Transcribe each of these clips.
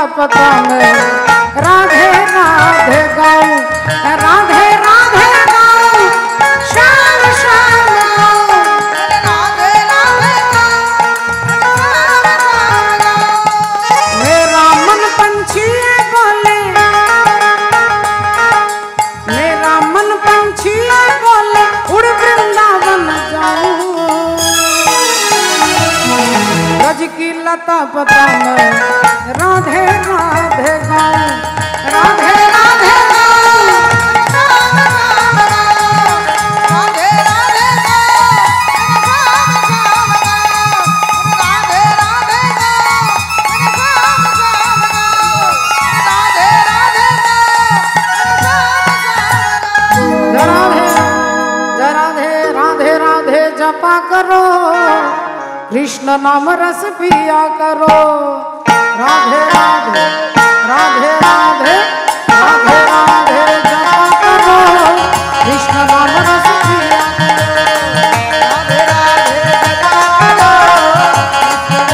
पता मैं राधे राधे गाऊं, राधे राधे गाऊं, श्याम श्याम गाऊं, राधे राधे गाऊं। मेरा मन पंछी बोले, मेरा मन पंछी बोले उड़ वृंदावन जाऊं। ब्रज की लता पता मैं राधे राधे गाऊं, राधे राधे गाऊं, राधे राधे गाऊं, राधे राधे गाऊं, राधे राधे गाऊं। राधे राधे राधे जपा करो, कृष्ण नाम रस पिया करो। राधे राधे राधे राधे राधे राधे जपा करो, कृष्ण नाम रस पिया करो। राधे राधे जपा करो, कृष्ण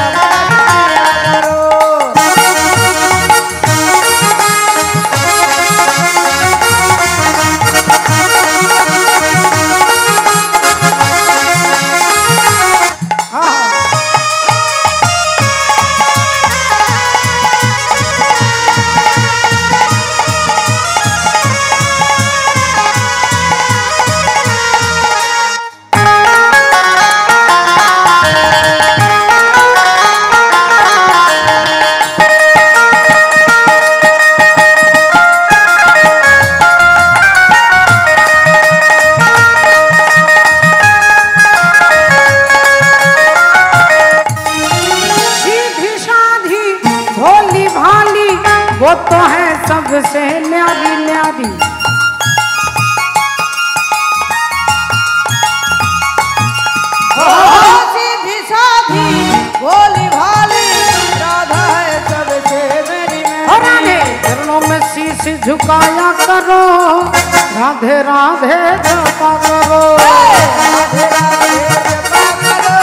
वो तो है सबसे न्यारी न्यारी। सीधी साधी भोली भाली राधा है सबसे मेरी राधे चरणों में शीश झुकाया करो, राधे राधे जपा करो। राधे राधे जपा करो,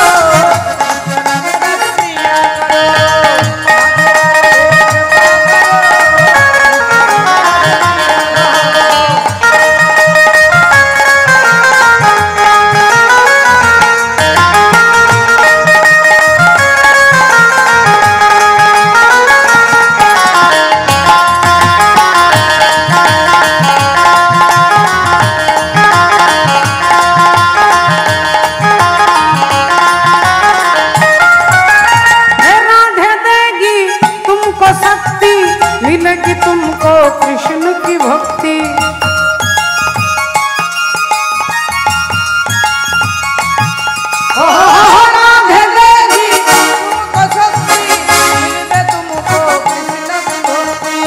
मिलेगी तुमको कृष्ण की भक्ति। राधे देगी तुमको शक्ति, मिले तुमको कृष्ण की भक्ति।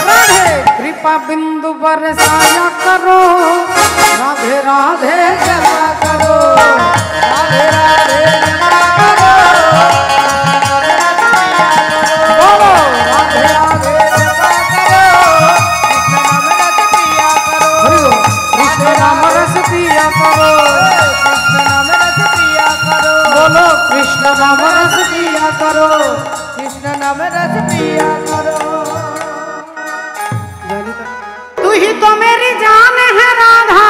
राधे कृपा बिंदु बरसाया करो, राधे राधे जपा करो। राधे राधे जपा करो, राधे राधे जपा करो, कृष्ण नाम रस पिया करो, कृष्ण नाम रस पिया करो, कृष्ण नाम रस पिया करो। बोलो कृष्ण नाम रस पिया करो, कृष्ण नाम रस पिया करो। तू ही तो मेरी जान है राधा,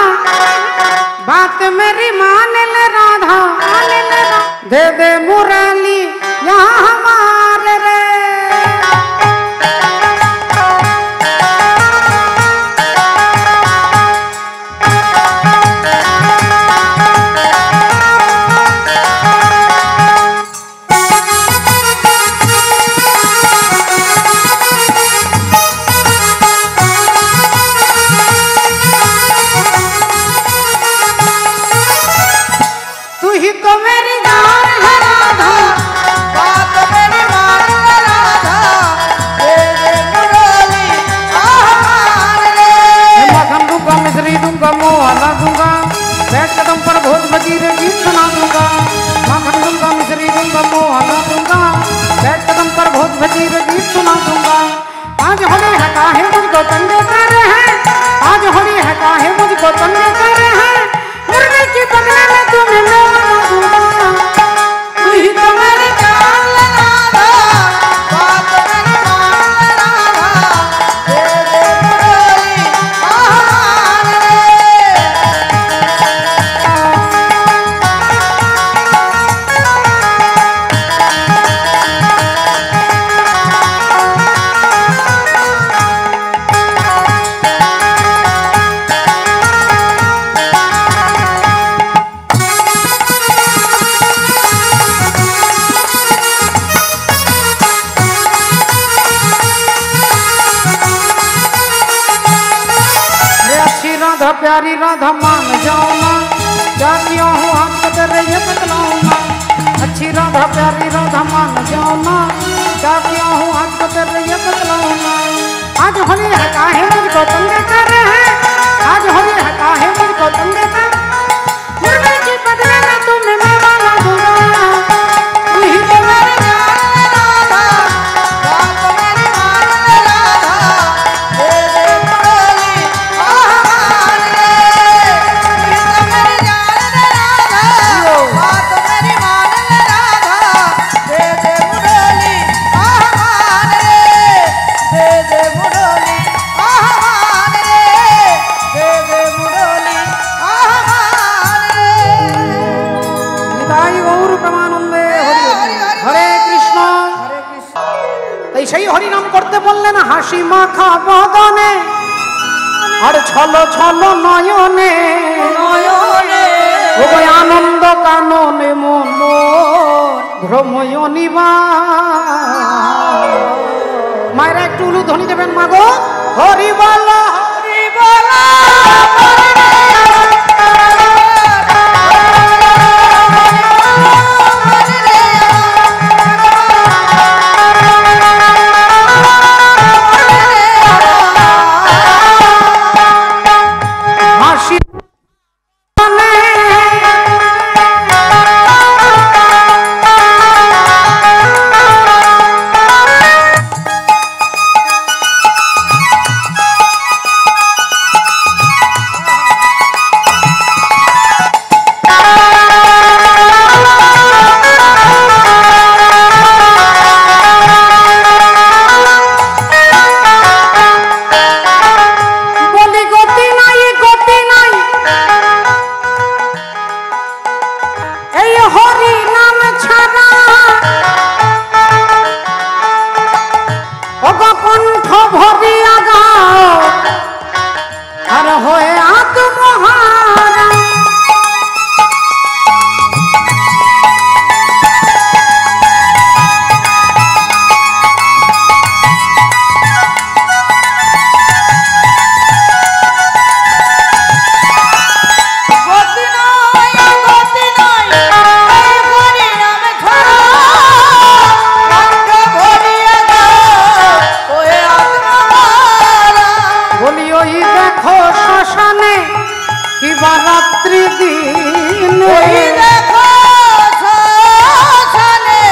बात मेरी मान ले राधा, दे दे मुरली यहाँ हमारे रे। तू ही तो मेरी जान है राधा, बात मेरी राधा प्यारी राधा मान जाओ ना, क्या किया हूँ हाथ पकड़ रही है बतलाओ ना। अच्छी राधा प्यारी राधा मान जाओ ना, क्या किया हूँ हाथ पकड़ रही है बतलाओ ना। आज होली है काहे मुझको तंग कर रहे हैं, आज होली है काहे मुझको तंग कर। मुर्गे की बदले में तुम्हें मैं वाला दूंगा, तू ही तो मेरे राधा बात मेरी मान ले राधा, दे दे मुरली आह मान ले। ये तो मेरी जान ले राधा, बात मेरी मान ले राधा, दे दे मुरली आह मान ले, दे दे मुरली आह मान ले, दे दे मुरली आह मान ले। নিতাই গৌর প্রেমানন্দে হরি হরি। হরে কৃষ্ণ। हरे कृष्ण। তাই সেই হরিনাম করতে বললেন হাসি মাখা বদনে আর ছল ছল নয়নে, নয়নে ওই আনন্দ কাননে মন ভ্রময় নিবাস। মায়েরা একটু উলু ধ্বনি দেবেন মাগো। হরি বল हरि बोला হাসি বলি গতি নাই গতি নাই, এই হরি নাম ছাড়া কণ্ঠ ভরিয়া গাও আর হয়ে আত্মহারা। গতি নাই গতি নাই, এই হরি নাম ছাড়া কণ্ঠ ভরিয়া গাও ওহে আত্মহারা। বলি ওই দেখো শ্মশানে কিবা রাত্রি দিন, ওই দেখো শ্মশানে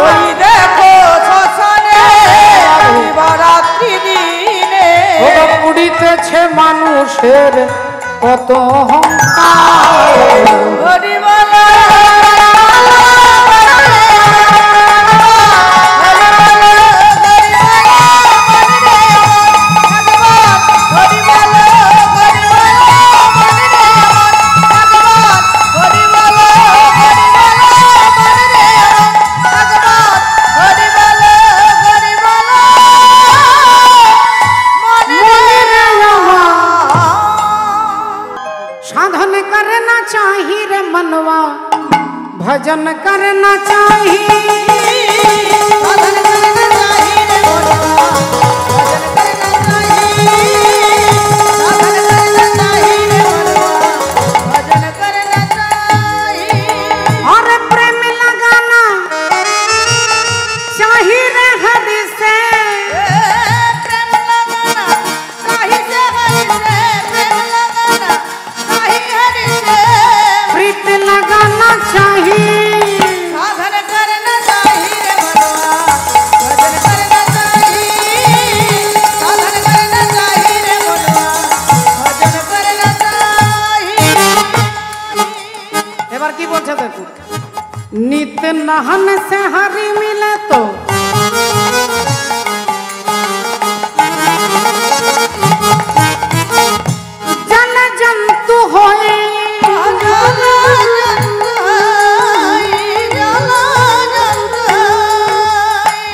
ওই দেখো শ্মশানে শিবরাত্রি দিনে উড়িতেছে মানুষের কত অহংকার। হরি বলা साधन करना चाहिए रे मनवा, भजन करना चाहिए। साधन करना चाहिए रे मनवा, भजन करना चाहिए। साधन करना चाहिए रे मनवा, भजन करना चाहिए। और प्रेम लगाना चाहिए रे हरि से, प्रेम लगाना चाहिए से हरि से, प्रेम लगाना चाहिए हरि से। प्रीत लगाना चाहिए। साधन करना चाहिए रे मनवा, भजन करना चाहिए। साधन करना चाहिए रे मनवा, भजन करना चाहिए। এবার কি বলছে দেখো, नित नहन से हरि मिले तो जन जंतु होए,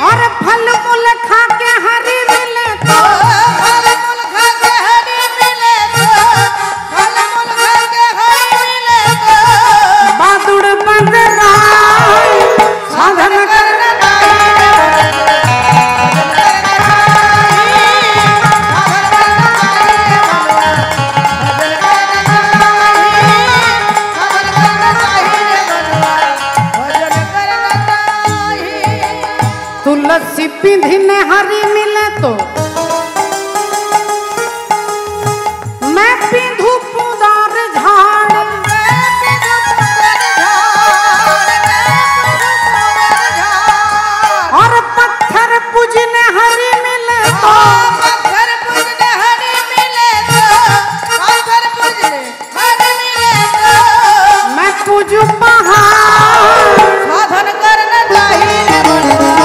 और फल मूल खा के हरि मिले तो बादुड़ बंदराए। लस्सी पींधने हरी मिले तो मैं पींधू पुदार झाड़, और पत्थर पूजने हरी मिले तो मैं पूजू पहाड़। साधन करना चाहिए बलवा,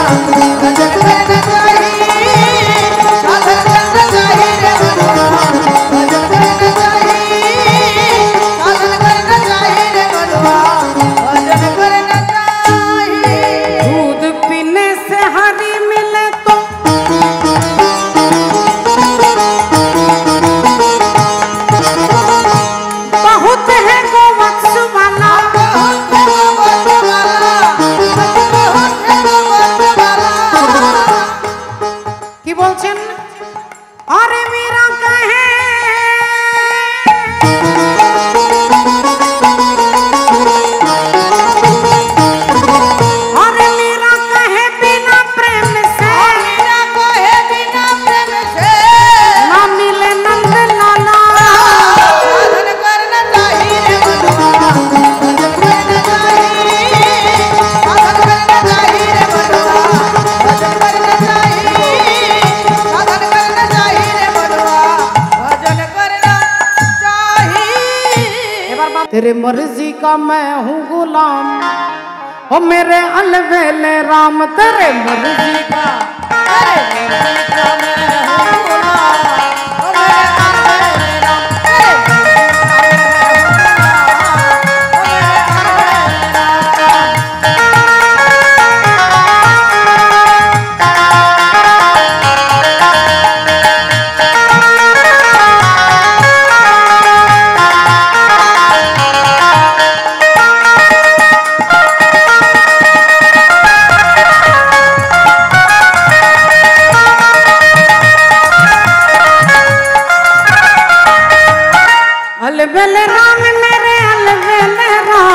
भजन करना चाहिए, साधन करना चाहिए बलवा, भजन करना चाहिए, साधन करना चाहिए बलवा, भजन करना चाहिए। दूध पीने से हरी मिले तो बहुत है गोवत्स वाला, কি বলছেন? আরে মীরা কহে আরে মীরা কহে বিনা প্রেম সে मेरा कोई बिना प्रेम से না মিলে নंद लाला। साधन करना चाहिए बलवा, भजन करना चाहिए, साधन करना चाहिए बलवा, भजन करना चाहिए, साधन करना चाहिए बलवा, भजन करना चाहिए। এবার বাপ तेरे मर्जी का मैं हूँ गुलाम, ओ मेरे अलवेले राम तेरे मर्जी का। अरे मेरा मैं हूँ गुलाम, ओ मेरे अलवेले राम, अरे मेरा मैं हूँ गुलाम, ओ मेरे अलवेले राम। अलवेले राम मेरे अलवेले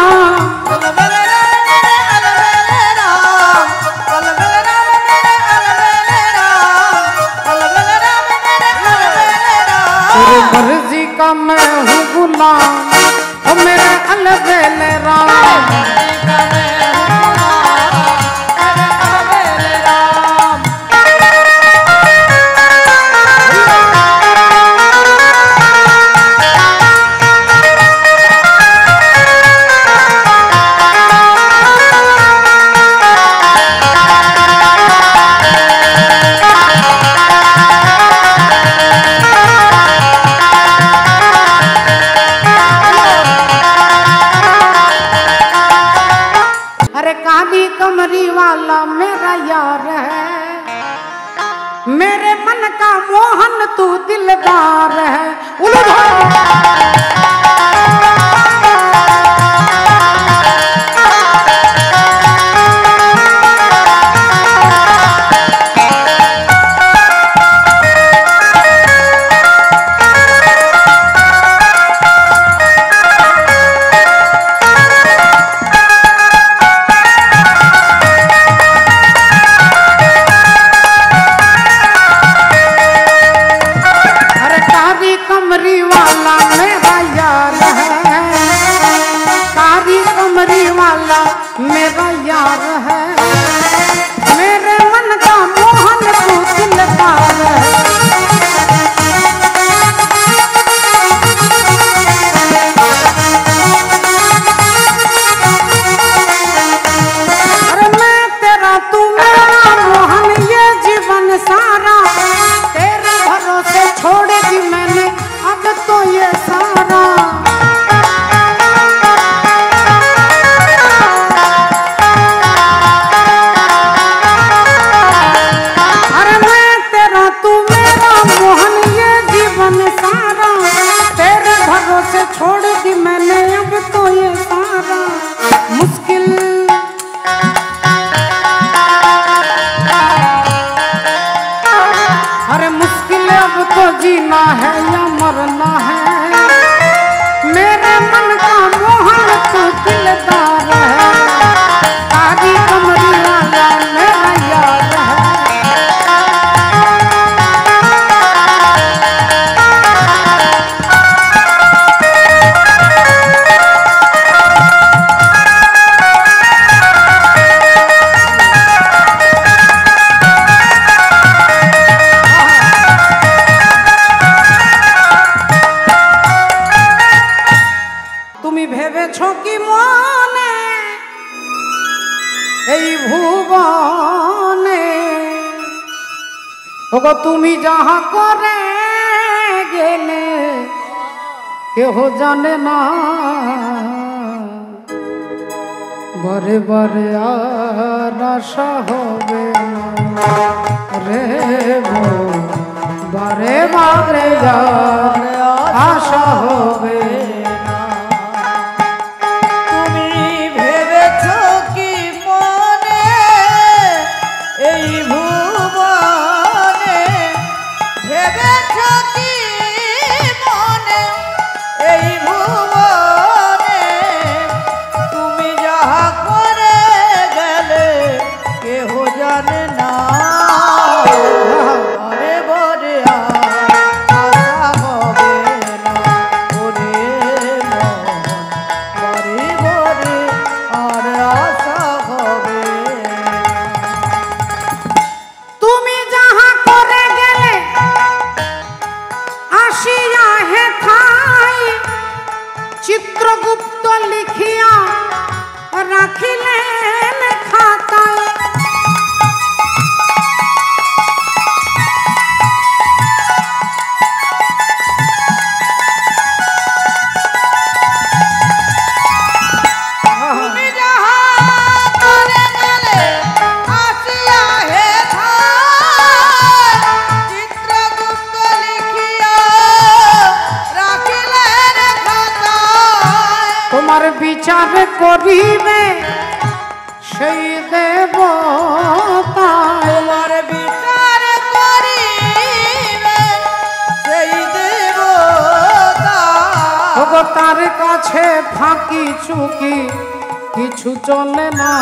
राम, अलवेले राम मेरे अलवेले राम, अलवेले राम मेरे अलवेले राम, अलवेले राम मेरे अलवेले राम। तेरे मर्जी का मैं हूँ गुलाम, ओ मेरे अलवेले राम। का मैं हूँ गुलाम, मेरे अलवेले राम। अरे काली कमरी वाला मेरा यार है, मेरे मन का मोहन तू दिलदार है। उलू भाई अरे काली कमरी वाला मेरा यार है, काली कमरी वाला मेरा यार है, मेरे मन का मोहन तू दिलदार है। अरे मैं तेरा तू मेरा मोहन ये जीवन सारा, तेरे भरोसे छोड़ दी मैंने अब तो ये सारा। अरे मैं तेरा तू मेरा मोहन ये जीवन सारा, तेरे भरोसे छोड़ दी मैंने अब तो ये सारा। मुश्किल अरे मुश्किल अब तो जीना है या मरना है, मेरे मन का मोहन तो दिलदार है। काली कमरी वाला मेरा यार है, এই ভুবনে ওগো তুমি যাহা করে গেলে কেহ জানে না বারে বারে আর আশা হবে না রে বারে বারে আর আশা হবে না। তুমি ভেবেছ কি মনে এই ভুবনে, ভেবেছ কি মনে এই ভুবনে, তুমি যাহা করে গেলে কেহ জানে না আরে বরে আশা হবে না ওরে মন বরে বরে আর আশা হবে না। তুমি যাহা করে গেলে আসিয়া হে ঠাই চিত্রগুপ্ত লিখিয়া রাখিলেন খাতায়। তুমি যাহা করে গেলে আসিয়া হে ঠাই চিত্রগুপ্ত লিখিয়া রাখিলেন খাতায়। তোমার বিচার করিবে সেই দেবতায়। তোমার বিচার করিবে সেই দেবতা। ওগো তার কাছে ফাঁকি চুকি কিছু চলে না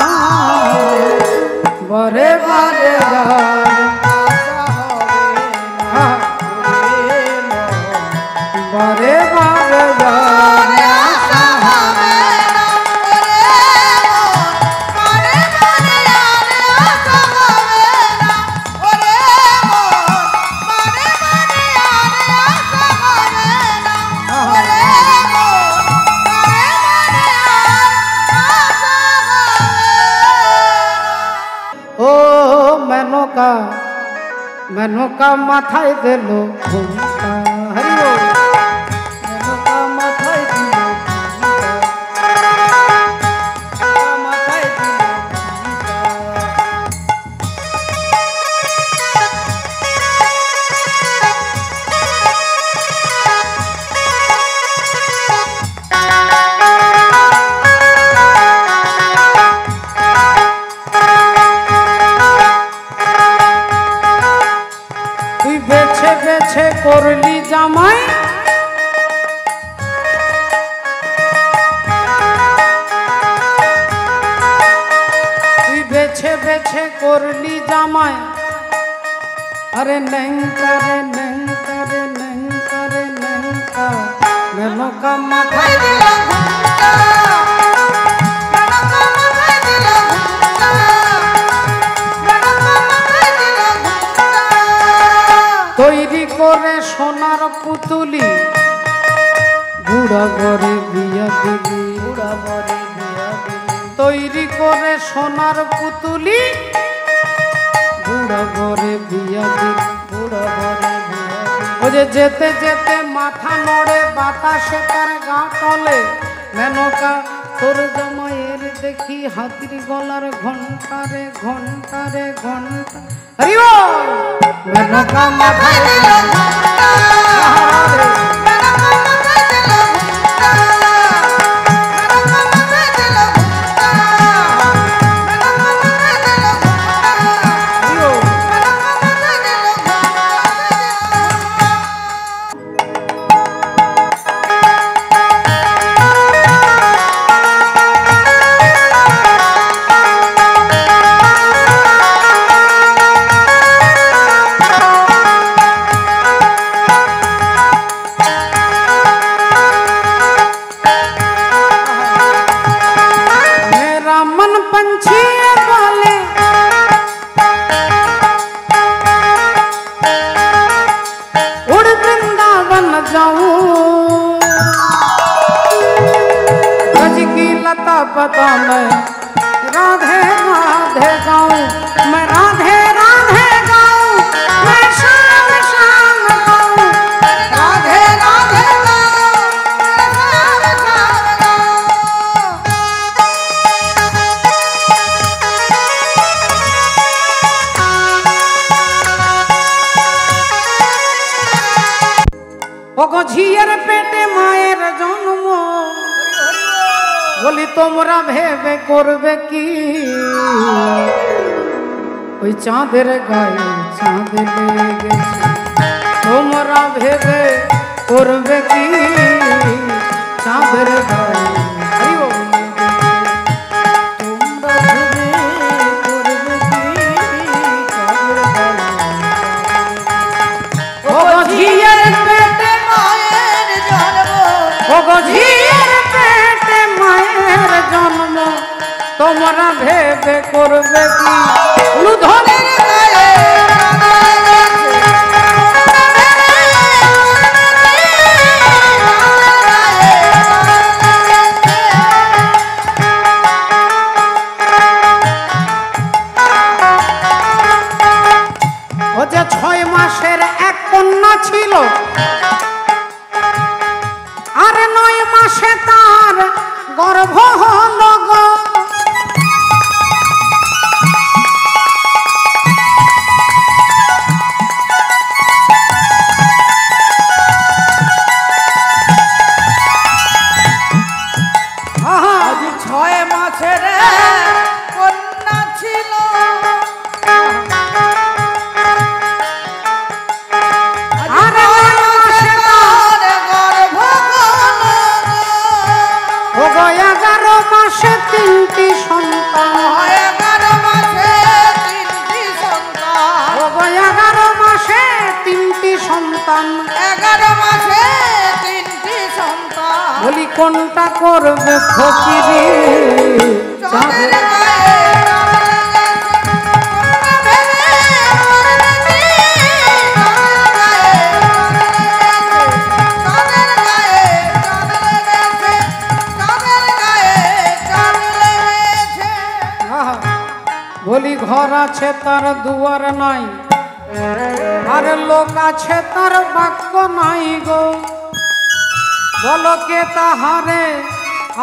বারে বারে বারে বারে আশা হবে না ওরে মন বারে বারে আর আশা হবে না ওরে মন বারে বারে আর আশা হবে না ওরে মন বারে বারে আর আশা হবে না। ও মেনকা মেনকা মাথায় দিল ঘুমটা হরি বল। মেনকা মাথায় দিল মাথায় দিল তুই বেছে বেছে করলি জামাই তুই বেছে বেছে করলি জামাই আরে নেংকা রে নেংকা রে নেংকা রে নেংকা মেনকা মাথায় দিল তৈরি করে সোনার পুতুলি বুড়া ঘরে বিয়া দিবি তৈরি করে সোনার পুতুলি বুড়া ঘরে বিয়া দিবি ও যে যেতে যেতে মাথা নড়ে বাতাসে তার গা টলে মেনকা তোর জামাইয়ের দেখি হাতির গলার ঘন্টা রে ঘন্টা রে ঘন্টা হরি বল। মেনকা মাথায় দিল पता नहीं राधे गाऊं मैं राधे राधे गाऊं मैं शाम शाम गाऊं राधे राधे गाऊं मैं शाम शाम गाऊं। ওগো ঝিয়ের পেটে মায়ের জন্ম বলি তোমরা ভেবে করবে কি ওই চাঁদের গায়ে চাঁদ লেগেছে তোমরা ভেবে করবে কি চাঁদের গায়ে হরি বল তোমরা ভেবে করবে কি চাঁদের গায়ে ওগো ঝিয়ের পেটে মায়ের জন্ম ওগো ঝিয়ের পেটে মায়ের জন্ম তোমরা ভেবে করবে কি লুধনের গায়ে ও যে 6 মাসের এক কন্যা ছিল আর 9 মাসে তার গর্ভ হলো গো আজ 6 মাসের কন্যা ছিল আর 9 মাসে তার গর্ভ ও গো 11 মাসে 3টি সন্তান 11 মাসে 3টি সন্তান ও গো 11 মাসে 3টি সন্তান 11 মাসে 3টি সন্তান বলি কোনটা করবে ফকিরি চাঁদের চাঁদের গায়ে আহা, বলি ঘর আছে তার দুয়ার নাই আর লোক আছে তার বাক্য নাই গো বলো কে তাহারে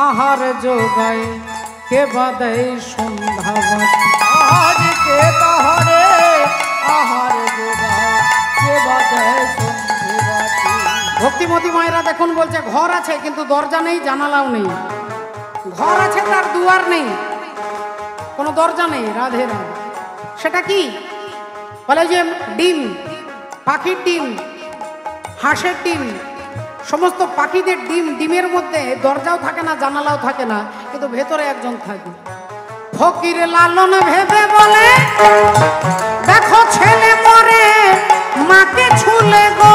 আহার যোগায় কে বাদে সন্ধ্যা বাতি আজকে তাহারে আহার যোগা কে বাদে সন্ধিবাতি। ভক্তিমতী মায়েরা দেখুন বলছে ঘর আছে কিন্তু দরজা নেই জানালাও নেই ঘর আছে তার দুয়ার নেই কোনো দরজা নেই রাধে রাধে সেটা কি বলে যে ডিম পাখির ডিম হাঁসের ডিম সমস্ত পাখিদের ডিম ডিমের মধ্যে দরজাও থাকে না জানালাও থাকে না কিন্তু ভেতরে একজন থাকে ফকির লালন ভেবে বলে দেখো ছেলে মরে মাকে ছুলে গো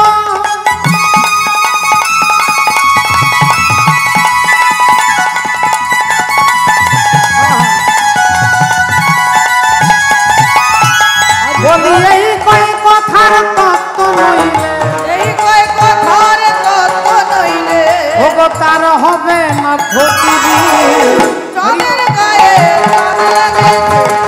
বলি এই কই কথার তত্ত্ব নইলে এই কয় কথার তত্ত্ব নইলে ওগো তার হবে না ফকিরি চাঁদের গায়ে চাঁদ লেগেছে